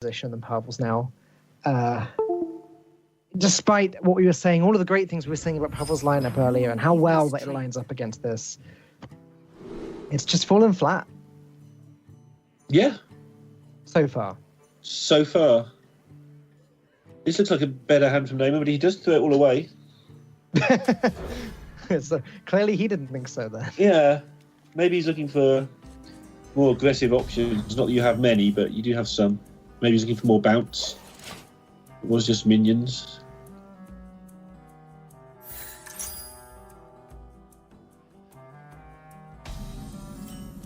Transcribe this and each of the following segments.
position than Pavel's now. Despite what we were saying, all of the great things we were saying about Pavel's lineup earlier and how well that it lines up against this, it's just fallen flat. Yeah. So far. So far. This looks like a better hand from Neymar, but he does throw it all away. So clearly he didn't think so then. Yeah. Maybe he's looking for more aggressive options. Not that you have many, but you do have some. Maybe he's looking for more bounce. It was just minions.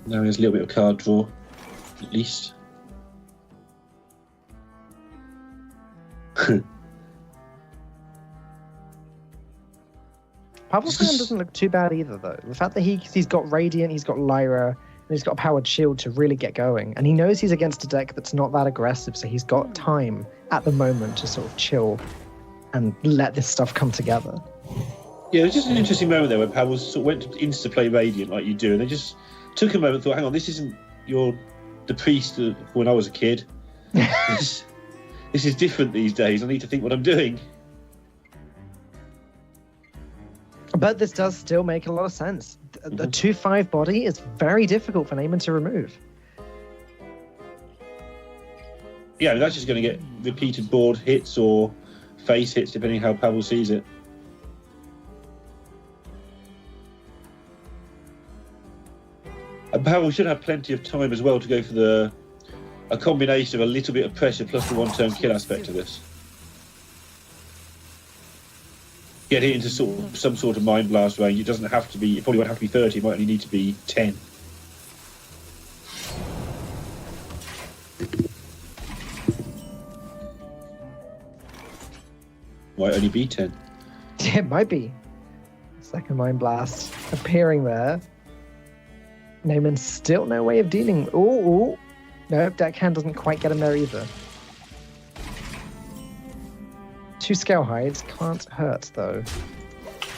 Now he has a little bit of card draw, at least. Pavel's hand doesn't look too bad either, though. The fact that he's got Radiant, he's got Lyra, and he's got a powered shield to really get going. And he knows he's against a deck that's not that aggressive, so he's got time at the moment to sort of chill and let this stuff come together. Yeah, it was just an interesting moment there where Pavel sort of went to insta-play Radiant like you do, and they just took a moment and thought, hang on, this isn't the priest of when I was a kid. This is different these days. I need to think what I'm doing. But this does still make a lot of sense. The 2/5 body is very difficult for Neymar to remove. Yeah, that's just going to get repeated board hits or face hits, depending how Pavel sees it. And Pavel should have plenty of time as well to go for a combination of a little bit of pressure plus the one-turn kill aspect of this. Get it into some sort of mind blast range. It doesn't have to be. It probably won't have to be 30. It might only need to be 10. Might only be 10. Yeah, it might be. Second mind blast appearing there. Neyman still no way of dealing. Ooh. No, deckhand doesn't quite get him there either. 2 scale hides can't hurt though.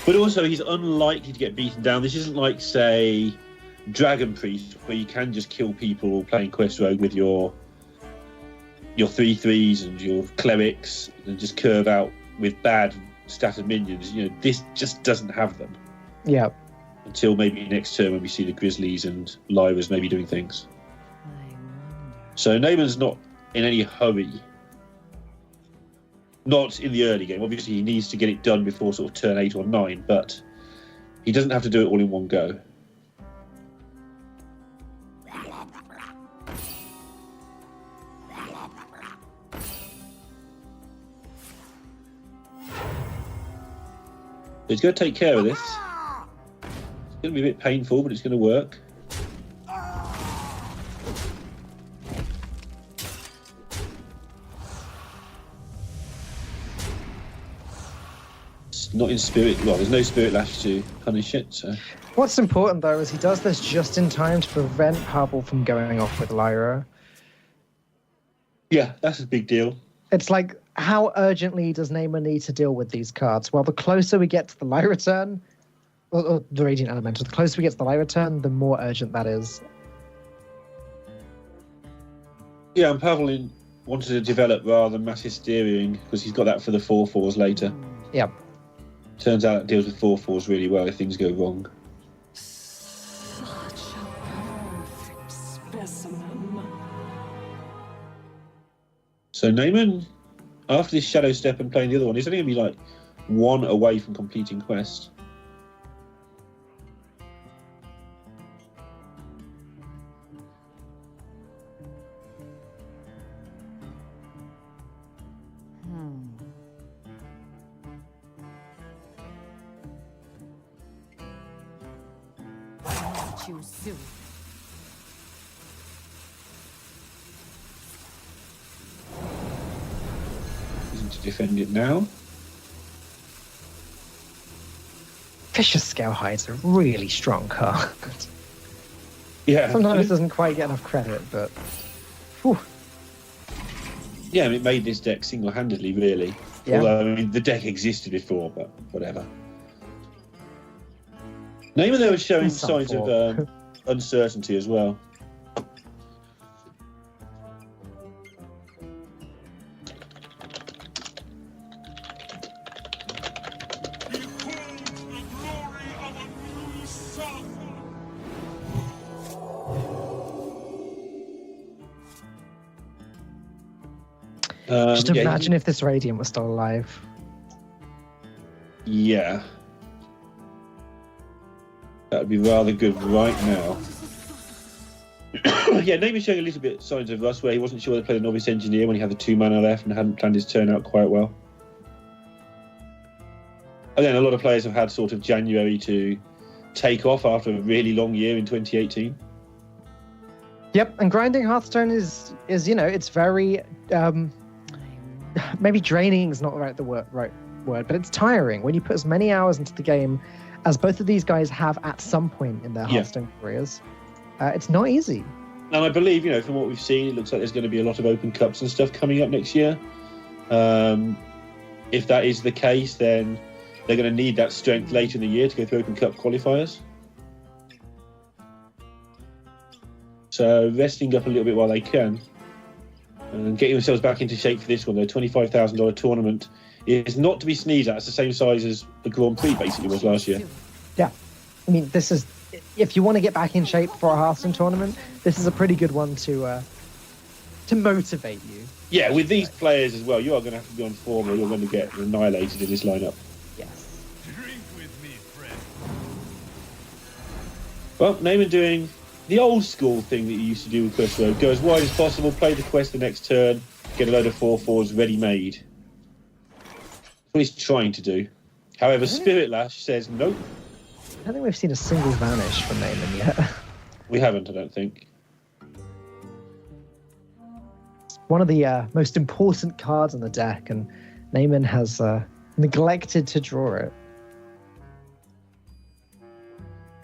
But also he's unlikely to get beaten down. This isn't like, say, Dragon Priest, where you can just kill people playing Quest Rogue with your 3/3s and your clerics and just curve out with bad statted minions. You know, this just doesn't have them. Yeah. Until maybe next turn when we see the Grizzlies and Lyras maybe doing things. So Neyman's not in any hurry. Not in the early game. Obviously, he needs to get it done before sort of turn 8 or 9, but he doesn't have to do it all in one go. He's going to take care of this. It's going to be a bit painful, but it's going to work. Not in spirit. Well, there's no spirit lash to punish it. So what's important though is he does this just in time to prevent Pavel from going off with Lyra. Yeah, that's a big deal. It's like, how urgently does Neymar need to deal with these cards? Well, the closer we get to the Lyra turn, or the Radiant Elemental, the closer we get to the Lyra turn, the more urgent that is. Yeah, and Pavel wanted to develop rather than mass hysteriaing because he's got that for the 4/4s later. Yeah. Turns out it deals with 4/4s really well if things go wrong. Such a perfect specimen. So Neyman, after this Shadow Step and playing the other one, he's only going to be like 1 away from completing Quest. You soon. Using to defend it now. Vicious Scale Hide's a really strong card. Yeah. Sometimes it doesn't quite get enough credit, but... Whew. Yeah, I mean, it made this deck single-handedly, really. Yeah. Although, I mean, the deck existed before, but whatever. Neymar, though, was showing signs of uncertainty as well. Just imagine if this Radiant was still alive. Yeah. That would be rather good right now. Yeah, Neyman's showing a little bit signs of rust where he wasn't sure whether to play the Novice Engineer when he had the 2 mana left and hadn't planned his turn out quite well. Again, a lot of players have had sort of January to take off after a really long year in 2018. Yep, and grinding Hearthstone is it's very maybe draining is not the right word, but it's tiring when you put as many hours into the game as both of these guys have at some point in their Hearthstone careers. It's not easy. And I believe, from what we've seen, it looks like there's going to be a lot of Open Cups and stuff coming up next year. If that is the case, then they're going to need that strength later in the year to go through Open Cup qualifiers. So resting up a little bit while they can and getting themselves back into shape for this one. Their $25,000 tournament is not to be sneezed at. It's the same size as the Grand Prix basically was last year. Yeah, I mean, this is, if you want to get back in shape for a Hearthstone tournament, this is a pretty good one to motivate you. Yeah, with these players as well, you are going to have to be on form or you're going to get annihilated in this lineup. Yes. Drink with me, friend. Well, Neyman doing the old school thing that you used to do with Quest Road. Go as wide as possible, play the quest the next turn, get a load of 4/4s ready-made. That's what he's trying to do. However, Spirit Lash says nope. I don't think we've seen a single vanish from Neyman yet. We haven't, I don't think. It's one of the most important cards in the deck, and Neyman has neglected to draw it.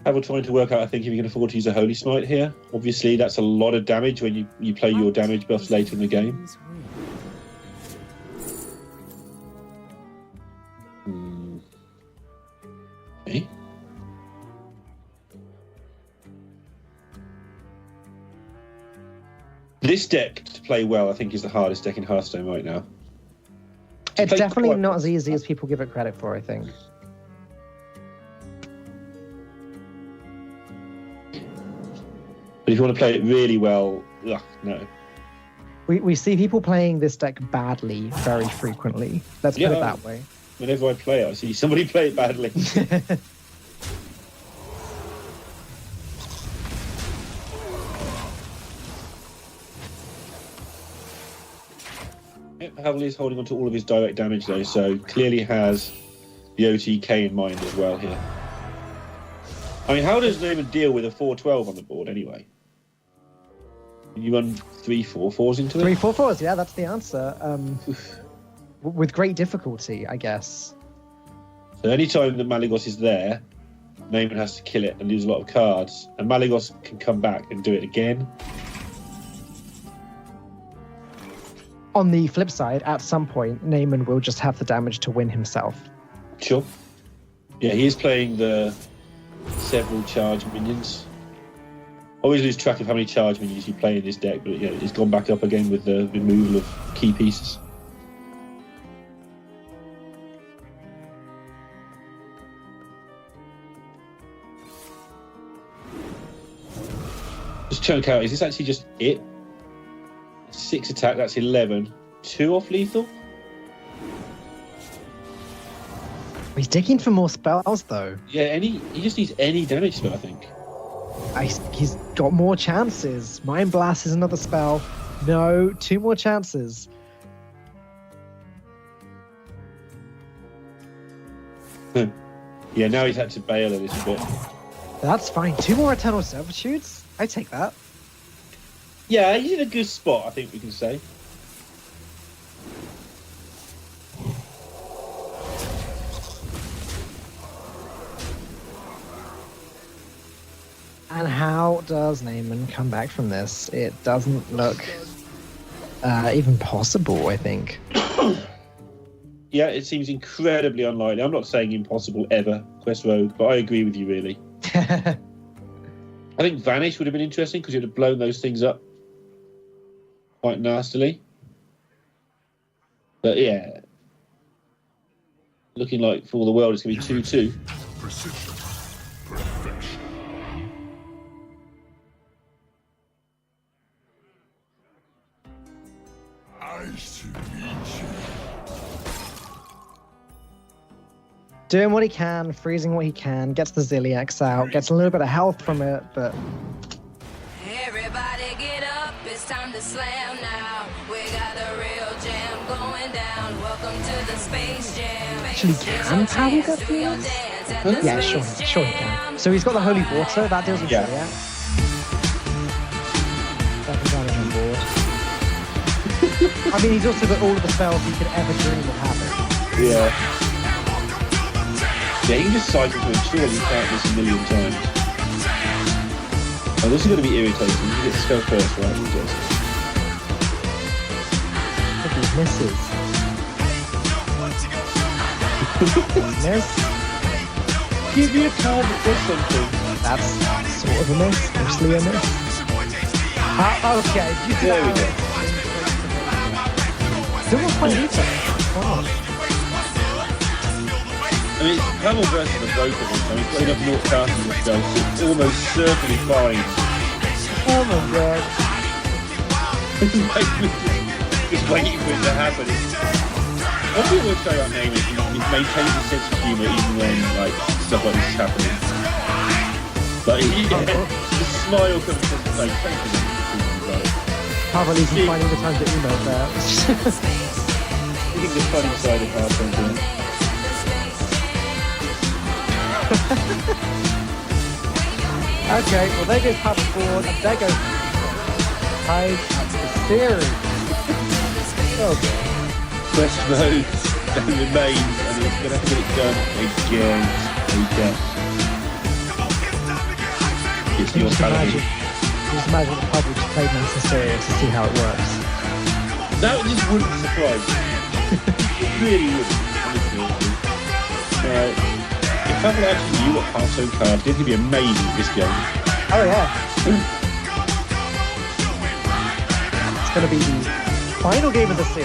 Pavel trying to work out, I think, if you can afford to use a Holy Smite here. Obviously, that's a lot of damage when you play your damage buffs later in the game. Okay. This deck to play well, I think, is the hardest deck in Hearthstone right now. It's definitely not as easy as people give it credit for, I think. But if you want to play it really well, no. We see people playing this deck badly very frequently. Let's put it that way. Whenever I play it, I see somebody play it badly. Pavel is holding on to all of his direct damage though, so clearly has the OTK in mind as well here. I mean, how does Neyman deal with a 4/12 on the board anyway? You run 3 4/4s into it? 3 4/4s, yeah, that's the answer. With great difficulty, I guess. So anytime that Malygos is there, Neyman has to kill it and lose a lot of cards, and Malygos can come back and do it again. On the flip side, at some point, Neyman will just have the damage to win himself. Sure. Yeah, he is playing the several charge minions. Always lose track of how many charge minions you play in this deck, but it's gone back up again with the removal of key pieces. Just chunk out, is this actually just it? 6 attack, that's 11. 2 off lethal? He's digging for more spells, though. Yeah, he just needs any damage spell, I think. He's got more chances. Mind Blast is another spell. No, 2 more chances. Yeah, now he's had to bail a little bit. That's fine. 2 more Eternal Servitudes? I take that. Yeah, he's in a good spot, I think we can say. And how does Neyman come back from this? It doesn't look even possible, I think. Yeah, it seems incredibly unlikely. I'm not saying impossible ever, Quest Road, but I agree with you, really. I think Vanish would have been interesting because you'd have blown those things up quite nastily. But yeah, looking like for all the world it's going to be 2-2. Precision. Perfection. I Nice to meet you. Doing what he can, freezing what he can, gets the Ziliax out, gets a little bit of health from it, but Everybody get up, it's time to slam now. We got the real jam going down. Welcome to the Space Jam. actually can Pavel get through this? Yeah, sure he can. So he's got the Holy Water, that deals with Yeah. Ziliax. Second damage on board. I mean, he's also got all of the spells you could ever dream of having. Yeah. Yeah, he can just cycle through and surely count this a million times. Oh, this is going to be irritating. You get to go first, right? Just. Look, he misses. Miss. Give me a card that does something. That's sort of a miss, mostly a miss. Okay, you There we go. Still not quite hit it. Wow. I mean, it's Pavel versus the broker this time. He's got enough naught casting to go, so it's almost certainly fine. Oh my god. Just waiting for it to happen. One thing I would say about Name is he maintains a sense of humour even when like stuff like this is happening. Like, the smile comes to his face. Thank you. Pavel is finding the time to email there. I think the funny side of Pavel. Okay, well there goes Pavel forward, and there goes Hyde the series. Oh boy. Quest mode remains, and he's going to have to get it done again. It's your talent. Just imagine the Pavel just played Master Series to see how it works. That just wouldn't surprise me. It really wouldn't. If Pavel actually knew what Hearthstone cards did, he'd be amazing at this game. Oh yeah. It's going to be the final game of the series.